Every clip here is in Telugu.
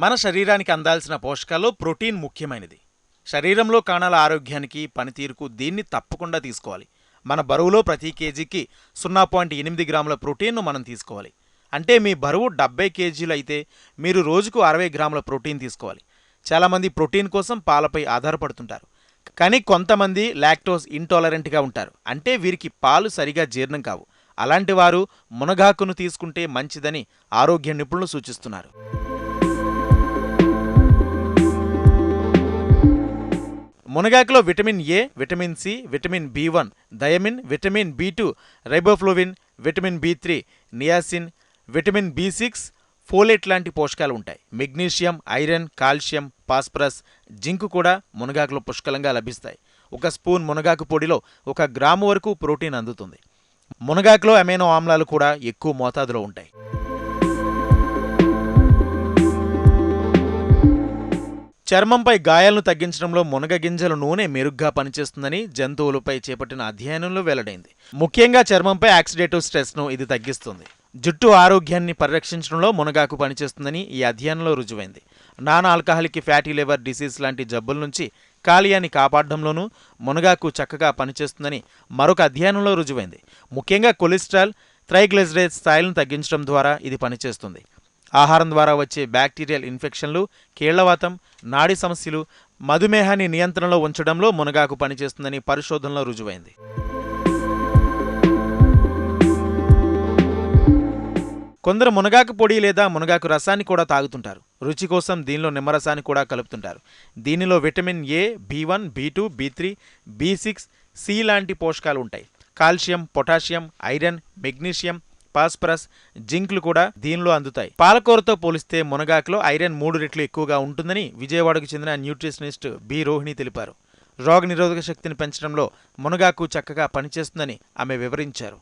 మన శరీరానికి అందాల్సిన పోషకాల్లో ప్రోటీన్ ముఖ్యమైనది. శరీరంలో కణాల ఆరోగ్యానికి, పనితీరుకు దీన్ని తప్పకుండా తీసుకోవాలి. మన బరువులో ప్రతి కేజీకి 0.8 గ్రాముల ప్రోటీన్ను మనం తీసుకోవాలి. అంటే మీ బరువు 70 కేజీలు అయితే మీరు రోజుకు 60 గ్రాముల ప్రోటీన్ తీసుకోవాలి. చాలామంది ప్రోటీన్ కోసం పాలపై ఆధారపడుతుంటారు. కానీ కొంతమంది లాక్టోస్ ఇంటాలరెంట్గా ఉంటారు. అంటే వీరికి పాలు సరిగా జీర్ణం కావు. అలాంటి వారు మునగాకును తీసుకుంటే మంచిదని ఆరోగ్య నిపుణులు సూచిస్తున్నారు. మునగాకులో vitamin A, vitamin C, vitamin బి1, thiamine, vitamin బి2, riboflavin, vitamin బి3, niacin, vitamin B6, folate లాంటి పోషకాలు ఉంటాయి. Magnesium, iron, calcium, phosphorus, zinc కూడా మునగాకులో పుష్కలంగా లభిస్తాయి. ఒక స్పూన్ మునగాకు పొడిలో 1 గ్రాము వరకు ప్రోటీన్ అందుతుంది. మునగాకులో అమైనో ఆమ్లాలు కూడా ఎక్కువ మోతాదులో ఉంటాయి. చర్మంపై గాయాలను తగ్గించడంలో మునగ గింజల నూనె మెరుగ్గా పనిచేస్తుందని జంతువులపై చేపట్టిన అధ్యయనంలో వెల్లడైంది. ముఖ్యంగా చర్మంపై ఆక్సిడేటివ్ స్ట్రెస్ను ఇది తగ్గిస్తుంది. జుట్టు ఆరోగ్యాన్ని పరిరక్షించడంలో మునగాకు పనిచేస్తుందని ఈ అధ్యయనంలో రుజువైంది. Non alcoholic fatty liver disease లాంటి జబ్బుల నుంచి కాలేయాన్ని కాపాడడంలోనూ మునగాకు చక్కగా పనిచేస్తుందని మరొక అధ్యయనంలో రుజువైంది. ముఖ్యంగా కొలెస్ట్రాల్, ట్రైగ్లిజరైడ్ స్థాయిలను తగ్గించడం ద్వారా ఇది పనిచేస్తుంది. ఆహారం ద్వారా వచ్చే బ్యాక్టీరియల్ ఇన్ఫెక్షన్లు, కీళ్లవాతం, నాడీ సమస్యలు, మధుమేహాన్ని నియంత్రణలో ఉంచడంలో మునగాకు పనిచేస్తుందని పరిశోధనలో రుజువైంది. కొందరు మునగాకు పొడి లేదా మునగాకు రసాన్ని కూడా తాగుతుంటారు. రుచి కోసం దీనిలో నిమ్మరసాన్ని కూడా కలుపుతుంటారు. దీనిలో విటమిన్ ఏ, బి1, బి2, బి3, బి6, సి లాంటి పోషకాలు ఉంటాయి. Calcium, potassium, iron, magnesium, phosphorus, జింక్లు కూడా దీనిలో అందుతాయి. పాలకూరతో పోలిస్తే మునగాకులో ఐరన్ 3 రెట్లు ఎక్కువగా ఉంటుందని విజయవాడకు చెందిన న్యూట్రిషనిస్ట్ బి రోహిణి తెలిపారు. రోగనిరోధక శక్తిని పెంచడంలో మునగాకు చక్కగా పనిచేస్తుందని ఆమె వివరించారు.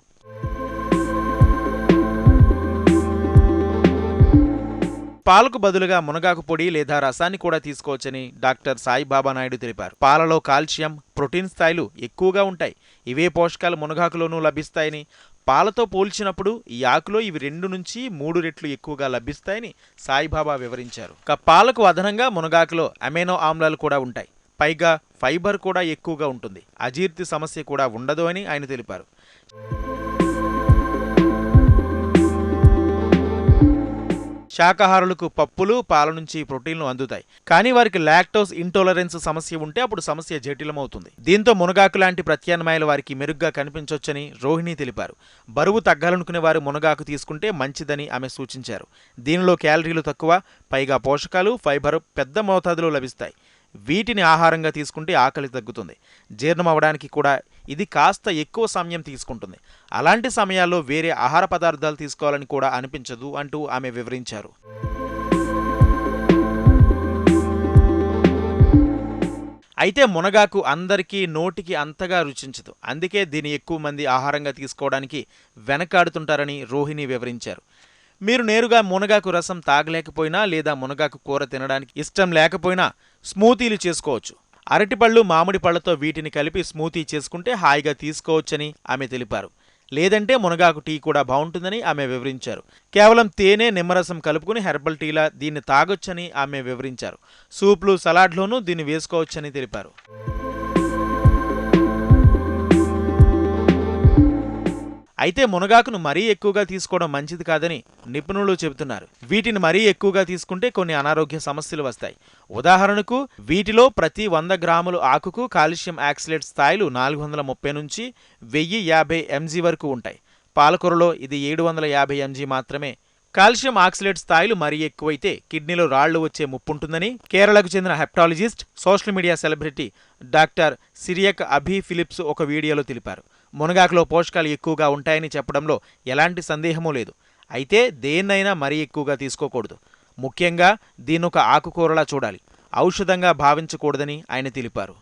పాలకు బదులుగా మునగాకు పొడి లేదా రసాన్ని కూడా తీసుకోవచ్చని డాక్టర్ సాయిబాబా నాయుడు తెలిపారు. పాలలో కాల్షియం, ప్రోటీన్ స్థాయిలు ఎక్కువగా ఉంటాయి. ఇవే పోషకాలు మునగాకులోనూ లభిస్తాయని, పాలతో పోల్చినప్పుడు ఈ ఆకులో ఇవి 2 నుంచి 3 రెట్లు ఎక్కువగా లభిస్తాయని సాయిబాబా వివరించారు. పాలకు అదనంగా మునగాకులో అమైనో ఆమ్లాలు కూడా ఉంటాయి. పైగా ఫైబర్ కూడా ఎక్కువగా ఉంటుంది. అజీర్తి సమస్య కూడా ఉండదు అని ఆయన తెలిపారు. శాకాహారులకు పప్పులు, పాల నుంచి ప్రోటీన్లు అందుతాయి. కానీ వారికి లాక్టోస్ ఇంటాలరెన్స్ సమస్య ఉంటే అప్పుడు సమస్య జటిలమవుతుంది. దీంతో మునగాకు లాంటి ప్రత్యామ్నాయాలు వారికి మెరుగ్గా కనిపించొచ్చని రోహిణి తెలిపారు. బరువు తగ్గాలనుకునే వారు మునగాకు తీసుకుంటే మంచిదని ఆమె సూచించారు. దీనిలో క్యాలరీలు తక్కువ, పైగా పోషకాలు, ఫైబర్ పెద్ద మోతాదులో లభిస్తాయి. వీటిని ఆహారంగా తీసుకుంటే ఆకలి తగ్గుతుంది. జీర్ణం అవడానికి కూడా ఇది కాస్త ఎక్కువ సమయం తీసుకుంటుంది. అలాంటి సమయాల్లో వేరే ఆహార పదార్థాలు తీసుకోవాలని కూడా అనిపించదు అంటూ ఆమె వివరించారు. అయితే మునగాకు అందరికీ నోటికి అంతగా రుచించదు. అందుకే దీన్ని ఎక్కువ మంది ఆహారంగా తీసుకోవడానికి వెనకాడుతుంటారని రోహిణి వివరించారు. మీరు నేరుగా మునగాకు రసం తాగలేకపోయినా లేదా మునగాకు కూర తినడానికి ఇష్టం లేకపోయినా స్మూతీలు చేసుకోవచ్చు. అరటిపళ్ళు, మామిడి పళ్లతో వీటిని కలిపి స్మూతీ చేసుకుంటే హాయిగా తీసుకోవచ్చని ఆమె తెలిపారు. లేదంటే మునగాకు టీ కూడా బాగుంటుందని ఆమె వివరించారు. కేవలం తేనె, నిమ్మరసం కలుపుకుని హెర్బల్ టీలా దీన్ని తాగొచ్చని ఆమె వివరించారు. సూప్లు, సలాడ్లోనూ దీన్ని వేసుకోవచ్చని తెలిపారు. అయితే మునగాకును మరీ ఎక్కువగా తీసుకోవడం మంచిది కాదని నిపుణులు చెబుతున్నారు. వీటిని మరీ ఎక్కువగా తీసుకుంటే కొన్ని అనారోగ్య సమస్యలు వస్తాయి. ఉదాహరణకు వీటిలో ప్రతి 100 గ్రాముల ఆకుకు కాల్షియం ఆక్సలేట్ స్థాయిలు 430 నుంచి 1050 mg వరకు ఉంటాయి. పాలకూరలో ఇది 750 mg మాత్రమే. కాల్షియం ఆక్సలేట్ స్థాయిలు మరీ ఎక్కువైతే కిడ్నీలో రాళ్లు వచ్చే ముప్పుంటుందని కేరళకు చెందిన hepatologist, social media celebrity doctor Cyriac Abby Philips ఒక వీడియోలో తెలిపారు. మునగాకులో పోషకాలు ఎక్కువగా ఉంటాయని చెప్పడంలో ఎలాంటి సందేహమూ లేదు. అయితే దేన్నైనా మరీ ఎక్కువగా తీసుకోకూడదు. ముఖ్యంగా దీన్నొక ఆకుకూరలా చూడాలి. ఔషధంగా భావించకూడదని ఆయన తెలిపారు.